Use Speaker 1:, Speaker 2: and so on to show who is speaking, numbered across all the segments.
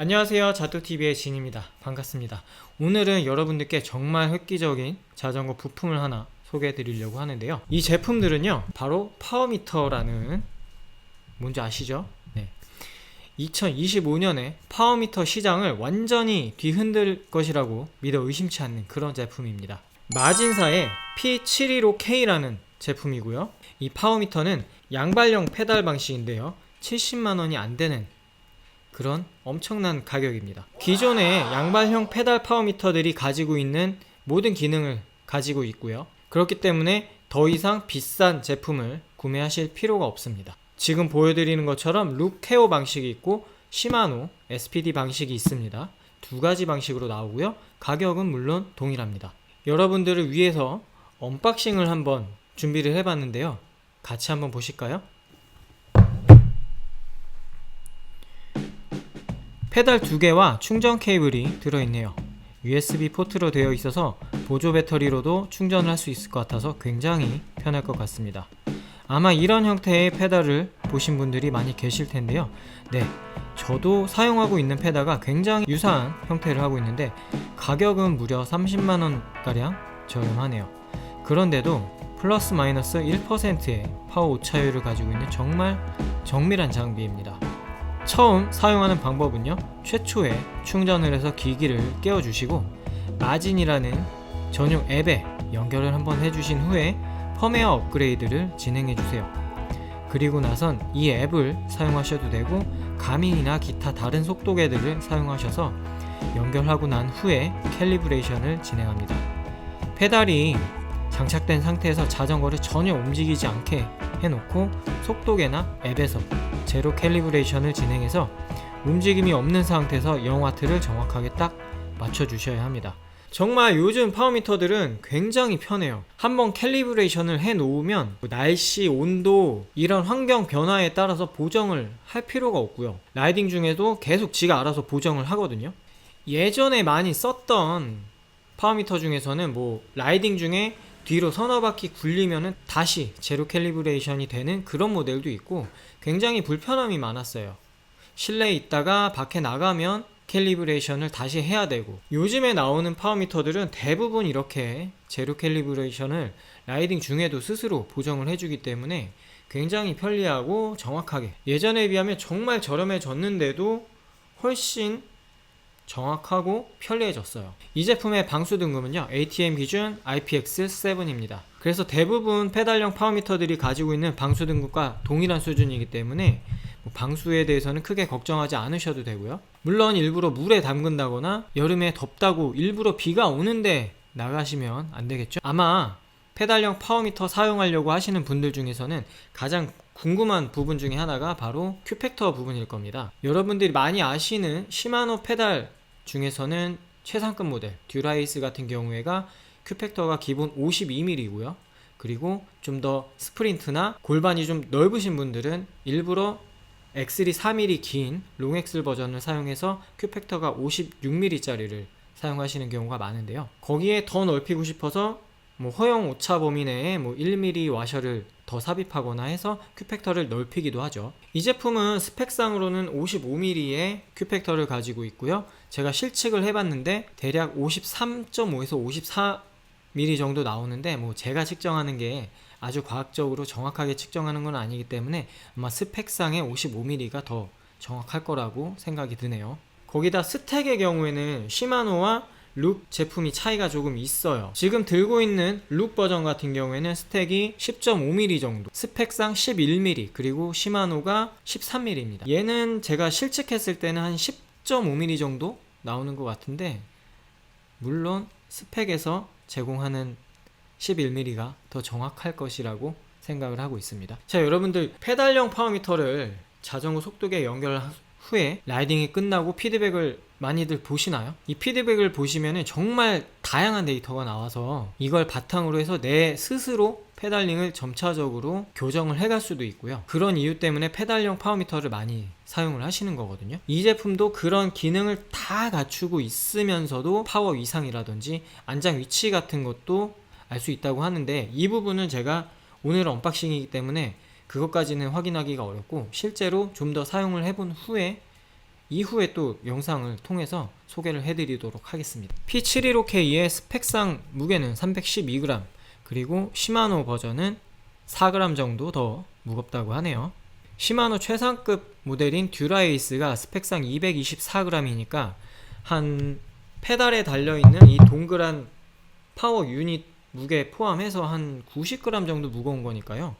Speaker 1: 안녕하세요, 자뚜TV의 진입니다. 반갑습니다. 오늘은 여러분들께 정말 획기적인 자전거 부품을 하나 소개해 드리려고 하는데요, 이 제품들은요 바로 파워미터라는, 뭔지 아시죠? 네. 2025년에 파워미터 시장을 완전히 뒤흔들 것이라고 믿어 의심치 않는 그런 제품입니다. 마진사의 P715K라는 제품이고요, 이 파워미터는 양발형 페달 방식인데요 70만원이 안되는 그런 엄청난 가격입니다. 기존의 양발형 페달 파워미터들이 가지고 있는 모든 기능을 가지고 있고요, 그렇기 때문에 더 이상 비싼 제품을 구매하실 필요가 없습니다. 지금 보여드리는 것처럼 룩 케어 방식이 있고 시마노 SPD 방식이 있습니다. 두 가지 방식으로 나오고요, 가격은 물론 동일합니다. 여러분들을 위해서 언박싱을 한번 준비를 해봤는데요, 같이 한번 보실까요? 페달 2개와 충전 케이블이 들어있네요. USB 포트로 되어 있어서 보조 배터리로도 충전을 할 수 있을 것 같아서 굉장히 편할 것 같습니다. 아마 이런 형태의 페달을 보신 분들이 많이 계실 텐데요, 네, 저도 사용하고 있는 페달과 굉장히 유사한 형태를 하고 있는데 가격은 무려 30만원 가량 저렴하네요. 그런데도 플러스 마이너스 1%의 파워 오차율을 가지고 있는 정말 정밀한 장비입니다. 처음 사용하는 방법은요, 최초에 충전을 해서 기기를 깨워주시고 마진이라는 전용 앱에 연결을 한번 해주신 후에 펌웨어 업그레이드를 진행해주세요. 그리고 나선 이 앱을 사용하셔도 되고 가민이나 기타 다른 속도계들을 사용하셔서 연결하고 난 후에 캘리브레이션을 진행합니다. 페달이 장착된 상태에서 자전거를 전혀 움직이지 않게 해놓고 속도계나 앱에서 제로 캘리브레이션을 진행해서 움직임이 없는 상태에서 0W를 정확하게 딱 맞춰주셔야 합니다. 정말 요즘 파워미터들은 굉장히 편해요. 한번 캘리브레이션을 해 놓으면 날씨, 온도 이런 환경 변화에 따라서 보정을 할 필요가 없고요, 라이딩 중에도 계속 지가 알아서 보정을 하거든요. 예전에 많이 썼던 파워미터 중에서는 라이딩 중에 뒤로 서너 바퀴 굴리면은 다시 제로 캘리브레이션이 되는 그런 모델도 있고 굉장히 불편함이 많았어요. 실내에 있다가 밖에 나가면 캘리브레이션을 다시 해야 되고, 요즘에 나오는 파워미터들은 대부분 이렇게 제로 캘리브레이션을 라이딩 중에도 스스로 보정을 해주기 때문에 굉장히 편리하고 정확하게, 예전에 비하면 정말 저렴해졌는데도 훨씬 정확하고 편리해졌어요. 이 제품의 방수 등급은요, ATM 기준 IPX7입니다. 그래서 대부분 페달형 파워미터들이 가지고 있는 방수 등급과 동일한 수준이기 때문에 방수에 대해서는 크게 걱정하지 않으셔도 되고요. 물론 일부러 물에 담근다거나 여름에 덥다고 일부러 비가 오는데 나가시면 안 되겠죠. 아마 페달형 파워미터 사용하려고 하시는 분들 중에서는 가장 궁금한 부분 중에 하나가 바로 큐팩터 부분일 겁니다. 여러분들이 많이 아시는 시마노 페달 중에서는 최상급 모델 듀라이스 같은 경우에가 큐팩터가 기본 52mm이고요. 그리고 좀 더 스프린트나 골반이 좀 넓으신 분들은 일부러 엑슬이 4mm 긴 롱엑슬 버전을 사용해서 큐팩터가 56mm 짜리를 사용하시는 경우가 많은데요, 거기에 더 넓히고 싶어서 허용 오차 범위 내에 1mm 와셔를 더 삽입하거나 해서 큐팩터를 넓히기도 하죠. 이 제품은 스펙상으로는 55mm의 큐팩터를 가지고 있고요, 제가 실측을 해봤는데 대략 53.5에서 54mm 정도 나오는데 제가 측정하는 게 아주 과학적으로 정확하게 측정하는 건 아니기 때문에 아마 스펙상의 55mm가 더 정확할 거라고 생각이 드네요. 거기다 스택의 경우에는 시마노와 룩 제품이 차이가 조금 있어요. 지금 들고 있는 룩 버전 같은 경우에는 스택이 10.5mm 정도, 스펙상 11mm, 그리고 시마노가 13mm입니다. 얘는 제가 실측했을 때는 한 10.5mm 정도 나오는 것 같은데, 물론 스펙에서 제공하는 11mm가 더 정확할 것이라고 생각을 하고 있습니다. 자, 여러분들 페달형 파워미터를 자전거 속도계에 연결 후에 라이딩이 끝나고 피드백을 많이들 보시나요? 이 피드백을 보시면 정말 다양한 데이터가 나와서 이걸 바탕으로 해서 내 스스로 페달링을 점차적으로 교정을 해갈 수도 있고요, 그런 이유 때문에 페달형 파워미터를 많이 사용을 하시는 거거든요. 이 제품도 그런 기능을 다 갖추고 있으면서도 파워 이상이라든지 안장 위치 같은 것도 알 수 있다고 하는데, 이 부분은 제가 오늘 언박싱이기 때문에 그것까지는 확인하기가 어렵고 실제로 좀 더 사용을 해본 후에 이후에 또 영상을 통해서 소개를 해드리도록 하겠습니다. P715K의 스펙상 무게는 312g, 그리고 시마노 버전은 4g 정도 더 무겁다고 하네요. 시마노 최상급 모델인 듀라에이스가 스펙상 224g이니까 한 페달에 달려있는 이 동그란 파워 유닛 무게 포함해서 한 90g 정도 무거운 거니까요.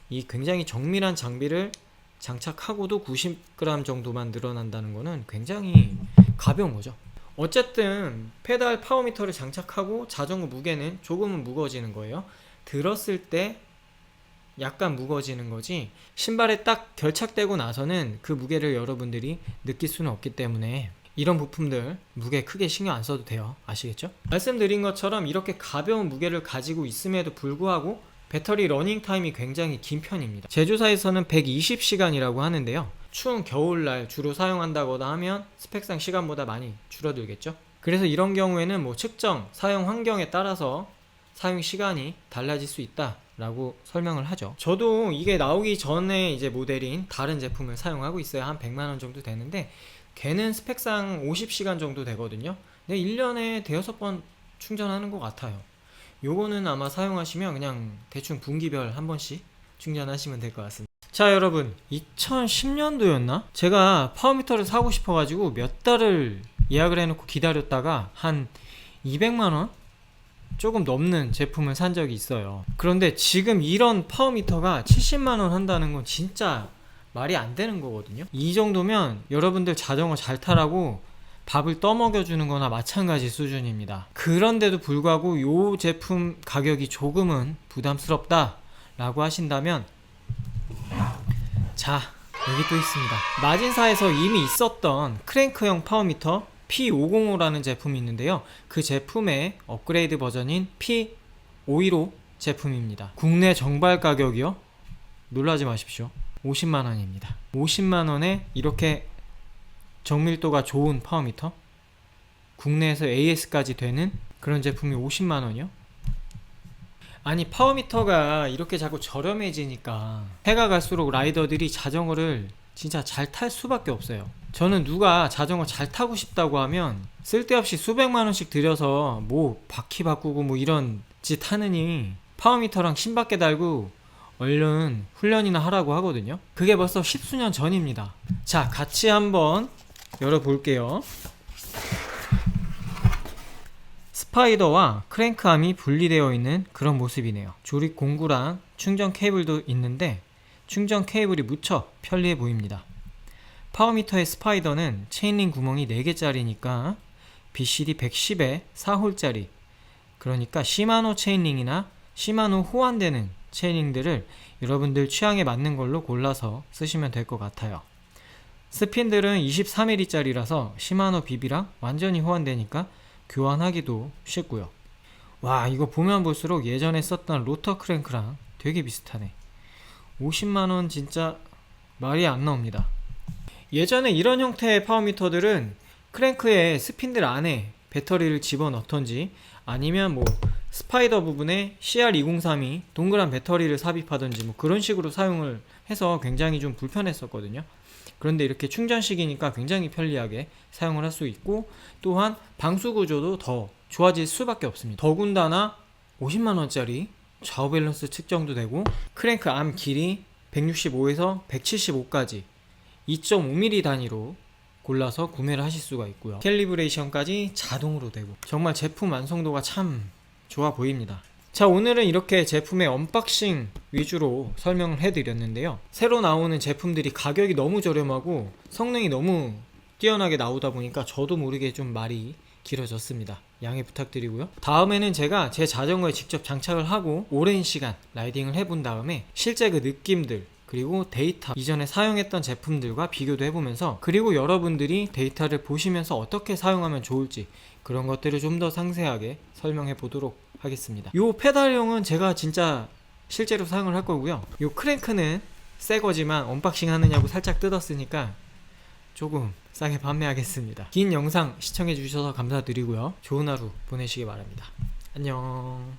Speaker 1: 이 굉장히 정밀한 장비를 장착하고도 90g 정도만 늘어난다는 거는 굉장히 가벼운 거죠. 어쨌든 페달 파워미터를 장착하고 자전거 무게는 조금은 무거워지는 거예요. 들었을 때 약간 무거워지는 거지, 신발에 딱 결착되고 나서는 그 무게를 여러분들이 느낄 수는 없기 때문에 이런 부품들 무게 크게 신경 안 써도 돼요. 아시겠죠? 말씀드린 것처럼 이렇게 가벼운 무게를 가지고 있음에도 불구하고 배터리 러닝타임이 굉장히 긴 편입니다. 제조사에서는 120시간이라고 하는데요. 추운 겨울날 주로 사용한다거나 하면 스펙상 시간보다 많이 줄어들겠죠. 그래서 이런 경우에는 뭐 측정, 사용 환경에 따라서 사용 시간이 달라질 수 있다 라고 설명을 하죠. 저도 이게 나오기 전에 이제 모델인 다른 제품을 사용하고 있어요. 한 100만원 정도 되는데 걔는 스펙상 50시간 정도 되거든요. 근데 1년에 대여섯 번 충전하는 것 같아요. 요거는 아마 사용하시면 그냥 대충 분기별 한 번씩 충전하시면 될 것 같습니다. 자, 여러분, 2010년도였나? 제가 파워미터를 사고 싶어가지고 몇 달을 예약을 해놓고 기다렸다가 한 200만원? 조금 넘는 제품을 산 적이 있어요. 그런데 지금 이런 파워미터가 70만원 한다는 건 진짜 말이 안 되는 거거든요. 이 정도면 여러분들 자전거 잘 타라고 밥을 떠먹여주는 거나 마찬가지 수준입니다. 그런데도 불구하고 이 제품 가격이 조금은 부담스럽다 라고 하신다면, 자, 여기 또 있습니다. 마진사에서 이미 있었던 크랭크형 파워미터 P505라는 제품이 있는데요. 그 제품의 업그레이드 버전인 P515 제품입니다. 국내 정발 가격이요? 놀라지 마십시오. 50만원입니다. 50만원에 이렇게 정밀도가 좋은 파워미터, 국내에서 AS까지 되는 그런 제품이 50만원이요? 아니, 파워미터가 이렇게 자꾸 저렴해지니까 해가 갈수록 라이더들이 자전거를 진짜 잘 탈 수밖에 없어요. 저는 누가 자전거 잘 타고 싶다고 하면 쓸데없이 수백만원씩 들여서 뭐 바퀴 바꾸고 뭐 이런 짓 하느니 파워미터랑 신밖에 달고 얼른 훈련이나 하라고 하거든요. 그게 벌써 10수년 전입니다. 자, 같이 한번 열어볼게요. 스파이더와 크랭크암이 분리되어 있는 그런 모습이네요. 조립 공구랑 충전 케이블도 있는데 충전 케이블이 무척 편리해 보입니다. 파워미터의 스파이더는 체인링 구멍이 4개짜리니까 BCD 110에 4홀짜리, 그러니까 시마노 체인링이나 시마노 호환되는 체인링들을 여러분들 취향에 맞는 걸로 골라서 쓰시면 될 것 같아요. 스핀들은 23mm짜리라서 시마노 비비랑 완전히 호환되니까 교환하기도 쉽고요. 와, 이거 보면 볼수록 예전에 썼던 로터 크랭크랑 되게 비슷하네. 50만원 진짜 말이 안 나옵니다. 예전에 이런 형태의 파워미터들은 크랭크의 스핀들 안에 배터리를 집어넣던지 아니면 뭐 스파이더 부분에 CR203이 동그란 배터리를 삽입하던지 뭐 그런 식으로 사용을 해서 굉장히 좀 불편했었거든요. 그런데 이렇게 충전식이니까 굉장히 편리하게 사용을 할 수 있고, 또한 방수 구조도 더 좋아질 수밖에 없습니다. 더군다나 50만원짜리 좌우 밸런스 측정도 되고, 크랭크 암 길이 165에서 175까지 2.5mm 단위로 골라서 구매를 하실 수가 있고요. 캘리브레이션까지 자동으로 되고, 정말 제품 완성도가 참 좋아 보입니다. 자, 오늘은 이렇게 제품의 언박싱 위주로 설명을 해드렸는데요. 새로 나오는 제품들이 가격이 너무 저렴하고 성능이 너무 뛰어나게 나오다 보니까 저도 모르게 좀 말이 길어졌습니다. 양해 부탁드리고요. 다음에는 제가 제 자전거에 직접 장착을 하고 오랜 시간 라이딩을 해본 다음에 실제 그 느낌들, 그리고 데이터, 이전에 사용했던 제품들과 비교도 해보면서, 그리고 여러분들이 데이터를 보시면서 어떻게 사용하면 좋을지 그런 것들을 좀 더 상세하게 설명해 보도록 하겠습니다. 요 페달용은 제가 진짜 실제로 사용을 할 거고요. 요 크랭크는 새 거지만 언박싱 하느냐고 살짝 뜯었으니까 조금 싸게 판매하겠습니다. 긴 영상 시청해 주셔서 감사드리고요. 좋은 하루 보내시기 바랍니다. 안녕.